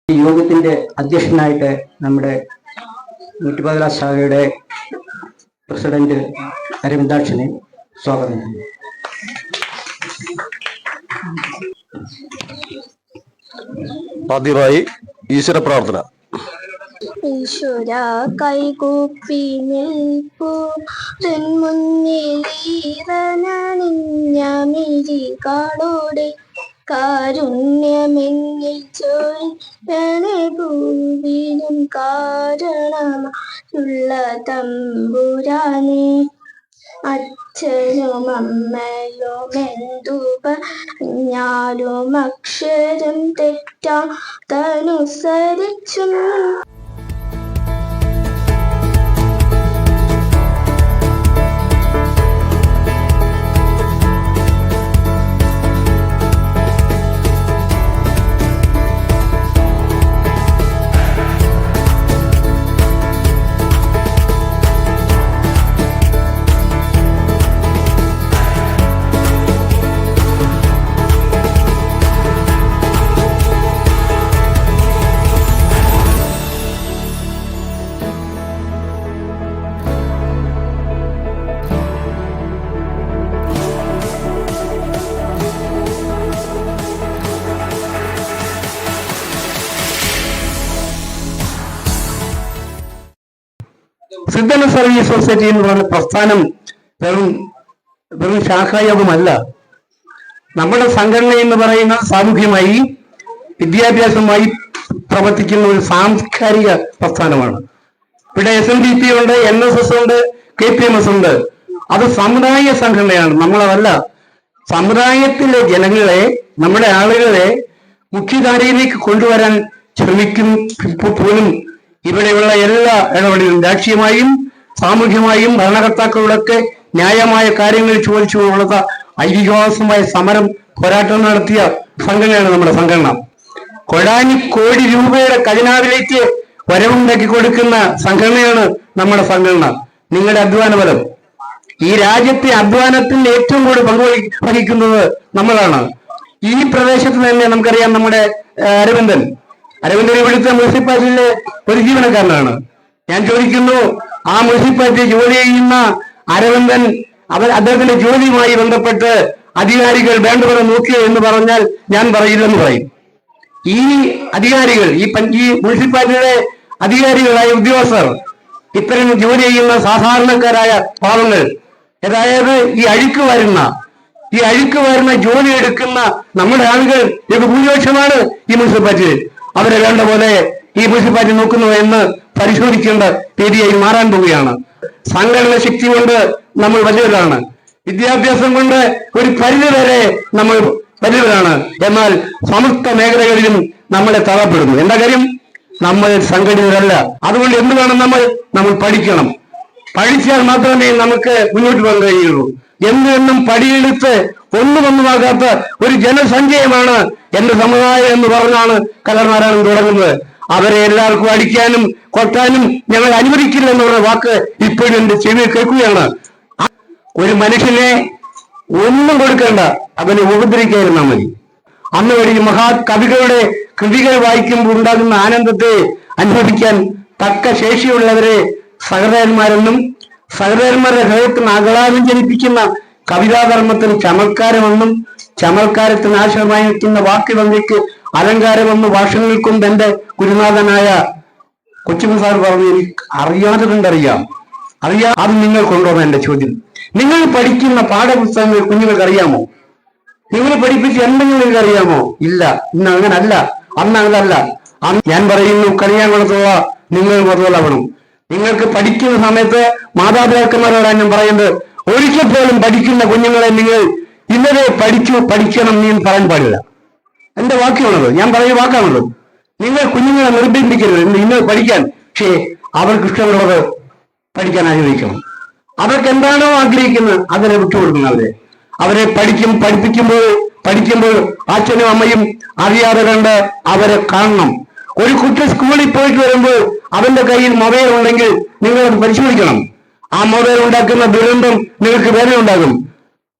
ഈ യോഗത്തിന്റെ അധ്യക്ഷനായിട്ട് നമ്മുടെ നൂറ്റിപ്പതിനാ ശാഖയുടെ പ്രസിഡന്റ് അരവിന്ദാക്ഷനെ സ്വാഗതം ചെയ്യുന്നു. ആദ്യമായി ഈശ്വര പ്രാർത്ഥന. ഈശ്വര കൈകൂപ്പി നിൽപ്പൂ മുന്നിലീറനണിഞ്ഞമിഴികളോടെ കാരുണ്യമെന്നിൽ ഭൂവിനും കാരണമുള്ള തമ്പുരാനെ അച്ഛനും അമ്മയും പറഞ്ഞാലും അക്ഷരം തെറ്റാതനുസരിച്ചും സിദ്ധന സർവീസ് സൊസൈറ്റി എന്ന് പറയുന്ന പ്രസ്ഥാനം വെറും ശാഖായോഗമല്ല. നമ്മുടെ സംഘടന എന്ന് പറയുന്ന സാമൂഹ്യമായി വിദ്യാഭ്യാസമായി പ്രവർത്തിക്കുന്ന ഒരു സാംസ്കാരിക പ്രസ്ഥാനമാണ്. ഇവിടെ SNDP ഉണ്ട്, NSS ഉണ്ട്, KPMS ഉണ്ട്. അത് സമുദായ സംഘടനയാണ്, നമ്മളതല്ല. സമുദായത്തിലെ ജനങ്ങളെ, നമ്മുടെ ആളുകളെ മുഖ്യധാരയിലേക്ക് കൊണ്ടുവരാൻ ശ്രമിക്കും പോലും ഇവിടെയുള്ള എല്ലാ ഇടപെടലും രാഷ്ട്രീയമായും സാമൂഹ്യമായും ഭരണകർത്താക്കളോടൊക്കെ ന്യായമായ കാര്യങ്ങൾ ചോദിച്ചുകൊണ്ടുള്ള ഐതിഹാസികമായ സമരം പോരാട്ടം നടത്തിയ സംഘടനയാണ് നമ്മുടെ സംഘടന. കോടി രൂപയുടെ ഖജനാവിലേക്ക് വരവുണ്ടാക്കി കൊടുക്കുന്ന സംഘടനയാണ് നമ്മുടെ സംഘടന. നിങ്ങളുടെ അധ്വാന ബലം, ഈ രാജ്യത്തെ അധ്വാനത്തിൽ ഏറ്റവും കൂടുതൽ പങ്കുവഹിക്കുന്നത് നമ്മളാണ്. ഈ പ്രദേശത്ത് തന്നെ നമുക്കറിയാം, നമ്മുടെ അരവിന്ദൻ ഇവിടുത്തെ മുനിസിപ്പാലിറ്റിയിലെ ഒരു ജീവനക്കാരനാണ്. ഞാൻ ചോദിക്കുന്നു, ആ മുനിസിപ്പാലിറ്റി ജോലി ചെയ്യുന്ന അരവിന്ദൻ അദ്ദേഹത്തിന്റെ ജോലിയുമായി ബന്ധപ്പെട്ട് അധികാരികൾ വേണ്ടവരെ നോക്കിയോ എന്ന് പറഞ്ഞാൽ ഞാൻ പറയില്ലെന്ന് പറയും. ഈ അധികാരികൾ, ഈ മുനിസിപ്പാലിറ്റിയുടെ അധികാരികളായ ഉദ്യോഗസ്ഥർ, ഇത്തരം ജോലി ചെയ്യുന്ന സാധാരണക്കാരായ പാവങ്ങൾ, അതായത് ഈ അഴുക്ക് വരുന്ന ജോലി എടുക്കുന്ന നമ്മുടെ ആളുകൾ ഇത് ഭൂരിപക്ഷമാണ് ഈ മുനിസിപ്പാലിറ്റിയിൽ. അവരെ വേണ്ട പോലെ ഈ മുനിസിപ്പാലിറ്റി നോക്കുന്നു എന്ന് പരിശോധിക്കേണ്ട രീതിയായി മാറാൻ പോവുകയാണ്. സംഘടന ശക്തി കൊണ്ട് നമ്മൾ വലിയവരാണ്, വിദ്യാഭ്യാസം കൊണ്ട് ഒരു പരിധിവരെ നമ്മൾ വലിയവരാണ്. എന്നാൽ സമസ്ത മേഖലകളിലും നമ്മളെ തള്ളപ്പെടുന്നു. എന്താ കാര്യം? നമ്മൾ സംഘടിതരല്ല. അതുകൊണ്ട് എന്ത് വേണം? നമ്മൾ പഠിക്കണം. പഠിച്ചാൽ മാത്രമേ നമുക്ക് മുന്നോട്ട് പോകാൻ കഴിയുള്ളൂ. എന്നും പടിയെടുത്ത് ഒന്നുമാകാത്ത ഒരു ജനസഞ്ചയമാണ് എന്റെ സമുദായം എന്ന് പറഞ്ഞാണ് കലർനാരായണൻ തുടങ്ങുന്നത്. അവരെ എല്ലാവർക്കും അടിക്കാനും കൊട്ടാനും ഞങ്ങൾ അനുവദിക്കില്ല എന്നുള്ള വാക്ക് ഇപ്പോഴും എന്റെ ചെവി കേൾക്കുകയാണ്. ഒരു മനുഷ്യനെ ഒന്നും കൊടുക്കേണ്ട, അവനെ ഉപദ്രവിക്കാതിരുന്നാൽ മതി. അന്ന് വഴി മഹാകവികളുടെ കൃതികൾ വായിക്കുമ്പോൾ ഉണ്ടാകുന്ന ആനന്ദത്തെ അനുഭവിക്കാൻ തക്ക ശേഷിയുള്ളവരെ സഹൃദയന്മാരെന്നും, സഹൃദയന്മാരുടെ ഹൃദയത്തിന് ആഹ്ലാദം ജനിപ്പിക്കുന്ന കവിതാധർമ്മത്തിന് ചമൽക്കാരമെന്നും, ചമൽക്കാരത്തിന് ആശ്രയമായി നിൽക്കുന്ന വാക്യഭംഗിക്ക് അലങ്കാരമെന്ന് ഭാഷണങ്ങൾ കൊണ്ട് എന്റെ ഗുരുനാഥനായ കൊച്ചുമൻ സാർ പറഞ്ഞു. എനിക്ക് അറിയാതെ കൊണ്ടറിയാം. അത് നിങ്ങൾ കൊണ്ടുവന്ന എന്റെ ചോദ്യം. നിങ്ങൾ പഠിക്കുന്ന പാഠപുസ്തകങ്ങൾ കുഞ്ഞുങ്ങൾക്ക് അറിയാമോ? നിങ്ങൾ പഠിപ്പിച്ച് എന്തെങ്കിലും നിങ്ങൾക്ക് അറിയാമോ? ഇല്ല. ഇന്ന് അങ്ങനല്ല, അന്ന് അങ്ങനല്ല. അന്ന് ഞാൻ പറയുന്നു, കണിയാങ്കുളത്തുള്ള നിങ്ങൾ മുതലാവണം. നിങ്ങൾക്ക് പഠിക്കുന്ന സമയത്ത് മാതാപിതാക്കന്മാരോടാണ് ഞാൻ പറയുന്നത്, ഒരിക്കൽ പോലും പഠിക്കുന്ന കുഞ്ഞുങ്ങളെ നിങ്ങൾ ഇന്നലെ പഠിക്കണം നീ പറയാൻ പാടില്ല. എന്റെ വാക്യമാണത്, ഞാൻ പറയുന്ന വാക്കാണത്. നിങ്ങൾ കുഞ്ഞുങ്ങളെ നിർബന്ധിക്കരുത് ഇന്നത് പഠിക്കാൻ. പക്ഷേ അവർക്ക് ഇഷ്ടമുള്ളത് പഠിക്കാൻ ആഗ്രഹിക്കണം. അവർക്ക് എന്താണോ ആഗ്രഹിക്കുന്നത് അതിനെ വിട്ടുകൊടുക്കണം. അവരെ പഠിക്കുമ്പോൾ അച്ഛനും അമ്മയും അറിയാതെ കണ്ട് അവരെ കാണണം. ഒരു കുട്ടി സ്കൂളിൽ പോയിട്ട് വരുമ്പോൾ അവന്റെ കയ്യിൽ മൊബൈൽ ഉണ്ടെങ്കിൽ നിങ്ങൾ അത് പരിശോധിക്കണം. ആ മൊബൈൽ ഉണ്ടാക്കുന്ന ദുരന്തം നിങ്ങൾക്ക് വേദന ഉണ്ടാകും.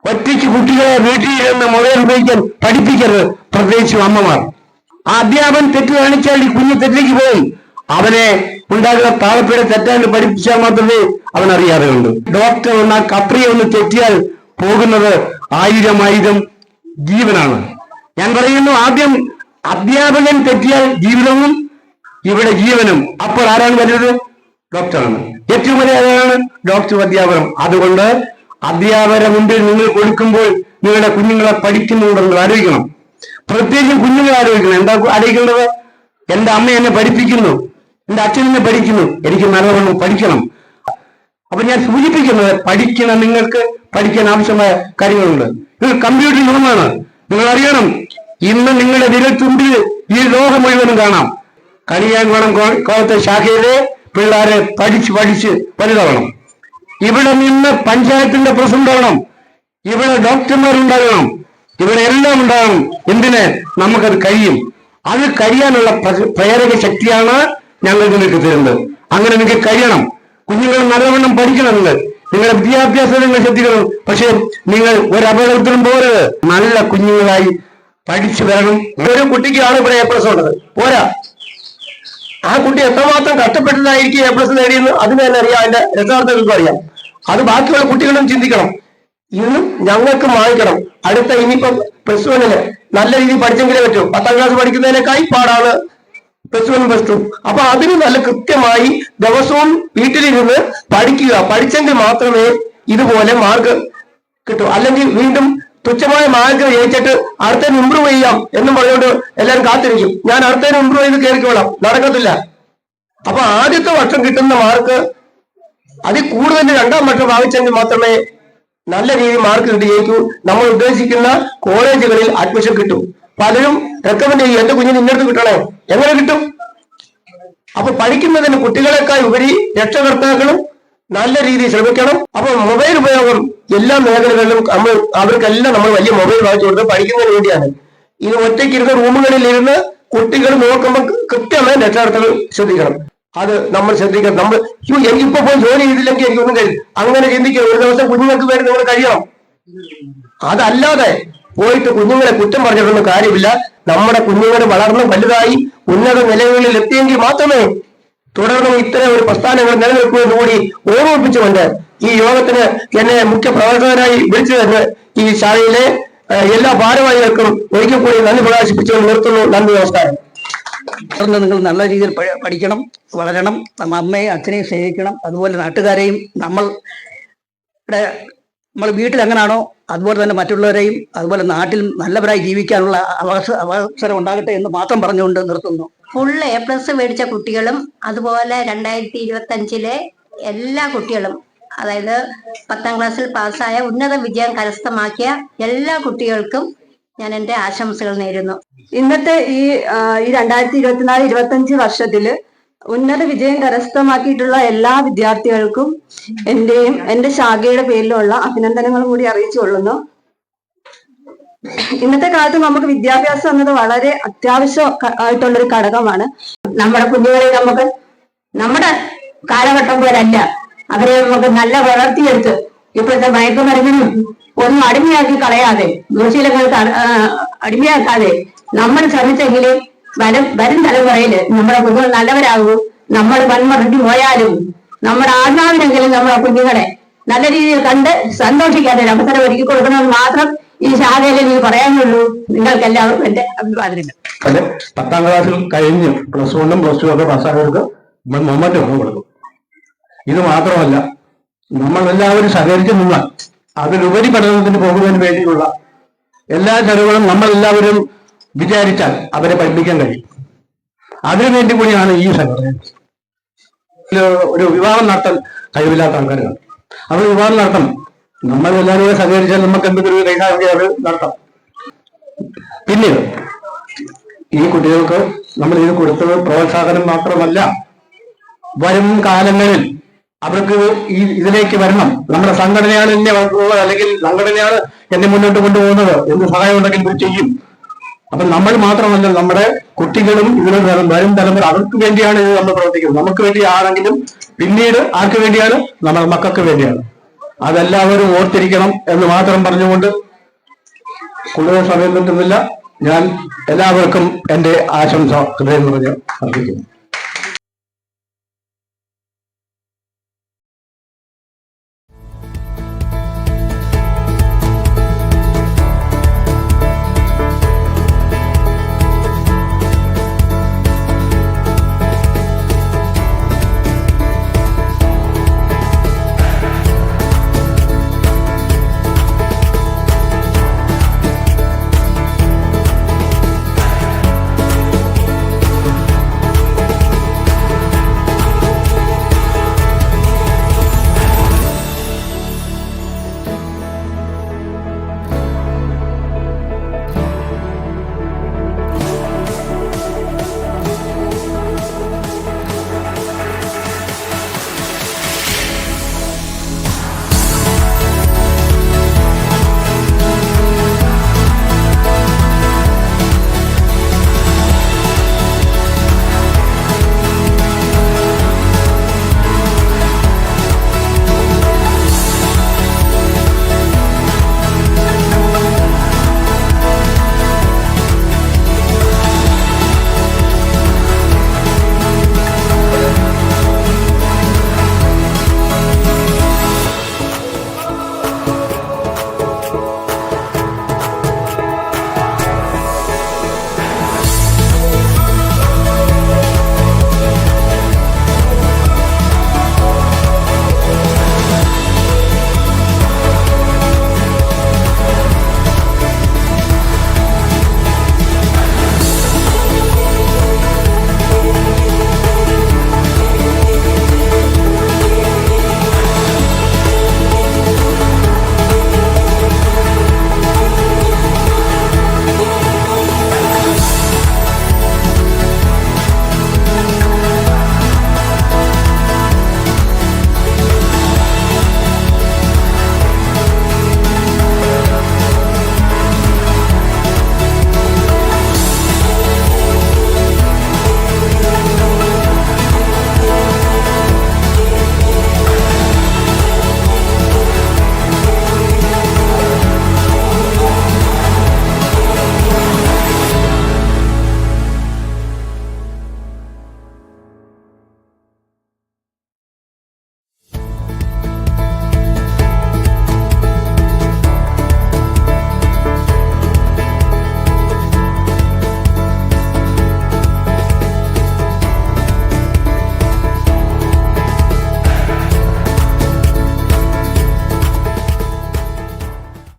ഒറ്റയ്ക്ക് കുട്ടികളെ വീട്ടിൽ ഇരുന്ന് മൊബൈൽ ഉപയോഗിക്കാൻ പഠിപ്പിക്കരുത്, പ്രത്യേകിച്ചും അമ്മമാർ. ആ അധ്യാപൻ തെറ്റ് കാണിച്ചാൽ ഈ കുഞ്ഞ് തെറ്റിലേക്ക് പോകും. അവനെ ഉണ്ടാകുന്ന താളപ്പിഴ തെറ്റാണ്ട് പഠിപ്പിച്ചാൽ മാത്രമേ അവൻ അറിയാതെ ഉണ്ട്. ഡോക്ടർ ഒന്ന് ആ കപ്രിയെ ഒന്ന് തെറ്റിയാൽ പോകുന്നത് 1000 ജീവനാണ്. ഞാൻ പറയുന്നു, ആദ്യം അധ്യാപകൻ തെറ്റിയാൽ ജീവിതവും ഇവിടെ ജീവനും. അപ്പോൾ ആരാണ് വരുന്നത്? ഡോക്ടറാണ്. ഏറ്റവും വലിയ ആരാണ്? ഡോക്ടർ, അധ്യാപനം. അതുകൊണ്ട് അധ്യാപകരെ മുമ്പിൽ നിങ്ങൾ കൊടുക്കുമ്പോൾ നിങ്ങളുടെ കുഞ്ഞുങ്ങളെ പഠിക്കുന്നുണ്ടെന്ന് ആലോചിക്കണം. പ്രത്യേകിച്ചും കുഞ്ഞുങ്ങളെ ആലോചിക്കണം. എന്താ ആലോചിക്കേണ്ടത്? എന്റെ അമ്മ എന്നെ പഠിപ്പിക്കുന്നു, എന്റെ അച്ഛൻ എന്നെ പഠിക്കുന്നു, എനിക്ക് നല്ലവണ്ണം പഠിക്കണം. അപ്പൊ ഞാൻ സൂചിപ്പിക്കുന്നത്, പഠിക്കണം. നിങ്ങൾക്ക് പഠിക്കാൻ ആവശ്യമായ കാര്യങ്ങളുണ്ട്. നിങ്ങൾ കമ്പ്യൂട്ടർ യുഗമാണ്. നിങ്ങൾ അറിയണം, ഇന്ന് നിങ്ങളുടെ വിരൽത്തുമ്പിൽ ഈ ലോകം മുഴുവനും കാണാം. കണിയാങ്കുളം കോളത്തെ ശാഖയിലെ പിള്ളേരെ പഠിച്ച് വലുതാവണം. ഇവിടെ നിന്ന് പഞ്ചായത്തിന്റെ പ്രസിഡന്റ് ആവണം. ഇവിടെ ഡോക്ടർമാരുണ്ടാകണം. ഇവിടെ എല്ലാം ഉണ്ടാകണം. എന്തിന്? നമുക്കത് കഴിയും. അത് കഴിയാനുള്ള പ്രേരക ശക്തിയാണ് ഞങ്ങൾ നിങ്ങൾക്ക് തരുന്നത്. അങ്ങനെ നിങ്ങൾക്ക് കഴിയണം. കുഞ്ഞുങ്ങൾ നല്ലവണ്ണം പഠിക്കണം. നിങ്ങളുടെ വിദ്യാഭ്യാസം നിങ്ങൾ ശ്രദ്ധിക്കണം. പക്ഷെ നിങ്ങൾ ഒരു അപകടത്തിലും പോരുത്. നല്ല കുഞ്ഞുങ്ങളായി പഠിച്ചു വരണം. ഒരു കുട്ടിക്കാണ് ഇവിടെ A+ ഉള്ളത്, പോരാ. ആ കുട്ടി എത്രമാത്രം കഷ്ടപ്പെട്ടതായിരിക്കും A+ നേടിയെന്ന് അതിന് തന്നെ അറിയാം. അതിന്റെ രക്ഷാർത്ഥങ്ങൾക്കും അറിയാം. അത് ബാക്കിയുള്ള കുട്ടികളും ചിന്തിക്കണം. ഇന്നും ഞങ്ങൾക്ക് വാങ്ങിക്കണം. അടുത്ത ഇനിയിപ്പം +1 നല്ല രീതിയിൽ പഠിച്ചെങ്കിലേ പറ്റൂ. 10ാം ക്ലാസ് പഠിക്കുന്നതിനേക്കായി പാടാണ് +1 +2. അപ്പൊ അതിന് നല്ല കൃത്യമായി ദിവസവും വീട്ടിലിരുന്ന് പഠിക്കുക. പഠിച്ചെങ്കിൽ മാത്രമേ ഇതുപോലെ മാർക്ക് കിട്ടൂ. അല്ലെങ്കിൽ വീണ്ടും തുച്ഛമായ മാർക്ക് ജയിച്ചിട്ട് അടുത്തതിന് ഇമ്പ്രൂവ് ചെയ്യാം എന്നും പറഞ്ഞുകൊണ്ട് എല്ലാവരും കാത്തിരിക്കും. ഞാൻ അടുത്തതിന് ഇമ്പ്രൂവ് ചെയ്ത് കയറിക്കോളാം, നടക്കത്തില്ല. അപ്പൊ ആദ്യത്തെ വർഷം കിട്ടുന്ന മാർക്ക് അതിൽ കൂടുതൽ 2ാം വർഷം ഭാവിച്ചെങ്കിൽ മാത്രമേ നല്ല രീതിയിൽ മാർക്ക് കിട്ടി ജയിക്കൂ. നമ്മൾ ഉദ്ദേശിക്കുന്ന കോളേജുകളിൽ അഡ്മിഷൻ കിട്ടും. പലരും റെക്കമെൻഡ് ചെയ്യും, എന്റെ കുഞ്ഞിന് ഇന്നടുത്ത് കിട്ടണേ. എങ്ങനെ കിട്ടും? അപ്പൊ പഠിക്കുന്നതിന് കുട്ടികളെക്കാൾ ഉപരി രക്ഷകർത്താക്കളും നല്ല രീതിയിൽ ശ്രമിക്കണം. അപ്പൊ മൊബൈൽ ഉപയോഗം എല്ലാ മേഖലകളിലും അവർക്കെല്ലാം നമ്മൾ വലിയ മൊബൈൽ വാങ്ങിച്ചു കൊടുത്ത് പഠിക്കുന്നതിന് വേണ്ടിയാണ്. ഇത് ഒറ്റയ്ക്കിരുന്ന റൂമുകളിൽ ഇരുന്ന് കുട്ടികൾ നോക്കുമ്പോൾ കൃത്യമായി രക്ഷകർത്താക്കൾ ശ്രദ്ധിക്കണം. അത് നമ്മൾ ശ്രദ്ധിക്കണം. എനിക്കിപ്പോ പോയി ജോലി ചെയ്തില്ലെങ്കിൽ എനിക്കൊന്നും കഴിയും അങ്ങനെ ചിന്തിക്കുക. ഒരു ദിവസം കുഞ്ഞുങ്ങൾക്ക് വേണ്ടി നിങ്ങൾ കഴിയണം. അതല്ലാതെ പോയിട്ട് കുഞ്ഞുങ്ങളെ കുറ്റം പറഞ്ഞിട്ടൊന്നും കാര്യമില്ല. നമ്മുടെ കുഞ്ഞുങ്ങൾ വളർന്ന് വലുതായി ഉന്നത നിലകളിൽ എത്തിയെങ്കിൽ മാത്രമേ തുടർന്നും ഇത്തരം ഒരു പ്രസ്ഥാനങ്ങൾ നിലനിൽക്കുമെന്ന് കൂടി ഓർമ്മിപ്പിച്ചുകൊണ്ട് ഈ യോഗത്തിന് എന്നെ മുഖ്യ പ്രവർത്തകനായി വിളിച്ചു തന്നെ ഈ ശാലയിലെ എല്ലാ ഭാരവാഹികൾക്കും ഒരിക്കൽ കൂടി നന്ദി പ്രകാശിപ്പിച്ചുകൊണ്ട് നിർത്തുന്നു. നന്ദി, നമസ്കാരം. നിങ്ങൾ നല്ല രീതിയിൽ പഠിക്കണം, വളരണം, അമ്മയും അച്ഛനെയും സ്നേഹിക്കണം. അതുപോലെ നാട്ടുകാരെയും നമ്മൾ വീട്ടിൽ എങ്ങനെയാണോ അതുപോലെ തന്നെ മറ്റുള്ളവരെയും അതുപോലെ നാട്ടിൽ നല്ലവരായി ജീവിക്കാനുള്ള അവസരം ഉണ്ടാകട്ടെ എന്ന് മാത്രം പറഞ്ഞുകൊണ്ട് നിർത്തുന്നു. ഫുൾ A+ മേടിച്ച കുട്ടികളും അതുപോലെ 2025 എല്ലാ കുട്ടികളും, അതായത് 10ാം ക്ലാസ്സിൽ പാസ്സായ ഉന്നത വിജയം കരസ്ഥമാക്കിയ എല്ലാ കുട്ടികൾക്കും ഞാൻ എൻ്റെ ആശംസകൾ നേരുന്നു. ഇന്നത്തെ ഈ 2024-25 വർഷത്തില് ഉന്നത വിജയം കരസ്ഥമാക്കിയിട്ടുള്ള എല്ലാ വിദ്യാർത്ഥികൾക്കും എന്റെയും എന്റെ ശാഖയുടെ പേരിലുള്ള അഭിനന്ദനങ്ങളും കൂടി അറിയിച്ചുകൊള്ളുന്നു. ഇന്നത്തെ കാലത്ത് നമുക്ക് വിദ്യാഭ്യാസം എന്നത് വളരെ അത്യാവശ്യം ആയിട്ടുള്ളൊരു ഘടകമാണ്. നമ്മുടെ കുഞ്ഞുങ്ങളെ നമുക്ക് നമ്മുടെ കാലഘട്ടം പോലല്ല, അവരെ നമുക്ക് നല്ല വളർത്തിയെടുത്ത് ഇപ്പോഴത്തെ മയക്കുമരുന്നിനും ഒന്നും അടിമയാക്കി കളയാതെ, ദൂഷ്യങ്ങൾക്ക് അടിമയാക്കാതെ നമ്മൾ ശ്രമിച്ചെങ്കിൽ വരും തലമുറയില് നമ്മുടെ കുഞ്ഞുങ്ങൾ നല്ലവരാകൂ. നമ്മൾ വന്മറിഞ്ഞു പോയാലും നമ്മുടെ ആത്മാവിനെങ്കിലും നമ്മുടെ കുഞ്ഞുങ്ങളെ നല്ല രീതിയിൽ കണ്ട് സന്തോഷിക്കാൻ ഒരു അവസരം ഒരുക്കി കൊടുക്കണമെന്ന് മാത്രം ഈ ശാഖയിൽ എനിക്ക് പറയാനുള്ളൂ. നിങ്ങൾക്ക് എല്ലാവർക്കും എന്റെ അഭിവാദനങ്ങൾ. 10ാം ക്ലാസ്സിൽ കഴിഞ്ഞ് +1 +2 ഒക്കെ പാസ്സായവർക്ക് മൊമെന്റ് കൊടുക്കും. ഇത് മാത്രമല്ല, നമ്മൾ എല്ലാവരും സഹകരിച്ച് നിന്നാൽ അതിലുപരി പഠനത്തിന് പോകുന്നതിന് വേണ്ടിയുള്ള എല്ലാ ചെലവുകളും നമ്മൾ എല്ലാവരും വിചാരിച്ചാൽ അവരെ പഠിപ്പിക്കാൻ കഴിയും. അതിനുവേണ്ടി കൂടിയാണ് ഈ സംഘടന. ഒരു വിവാഹം നടത്താൻ കഴിവില്ലാത്ത ആൾക്കാരാണ്. അവർ വിവാഹം നടത്തണം. നമ്മൾ എല്ലാവരും സഹകരിച്ചാൽ നമുക്ക് എന്തെങ്കിലും കൈകാര്യം അത് നടത്താം. പിന്നീട് ഈ കുട്ടികൾക്ക് നമ്മൾ ഇത് കൊടുത്തത് പ്രോത്സാഹനം മാത്രമല്ല, വരും കാലങ്ങളിൽ അവർക്ക് ഇതിലേക്ക് വരണം. നമ്മുടെ സംഘടനയാണ് എന്നെ ഉള്ളത്, അല്ലെങ്കിൽ സംഘടനയാണ് എന്നെ മുന്നോട്ട് കൊണ്ടുപോകുന്നത്, എന്ത് സഹായം ഉണ്ടെങ്കിൽ ഇത് ചെയ്യും. അപ്പൊ നമ്മൾ മാത്രമല്ല, നമ്മുടെ കുട്ടികളും ഇതിന് വരും തലമുറ, അവർക്ക് വേണ്ടിയാണ് ഇത് നമ്മൾ പ്രവർത്തിക്കുന്നത്. നമുക്ക് വേണ്ടിയാണെങ്കിലും പിന്നീട് ആർക്ക് വേണ്ടിയാണ്? നമ്മുടെ മക്കൾക്ക് വേണ്ടിയാണ്. അതെല്ലാവരും ഓർത്തിരിക്കണം എന്ന് മാത്രം പറഞ്ഞുകൊണ്ട് കൂടുതൽ സമയം കിട്ടുന്നില്ല. ഞാൻ എല്ലാവർക്കും എന്റെ ആശംസ ഹൃദയം നിറഞ്ഞ് അർപ്പിക്കുന്നു.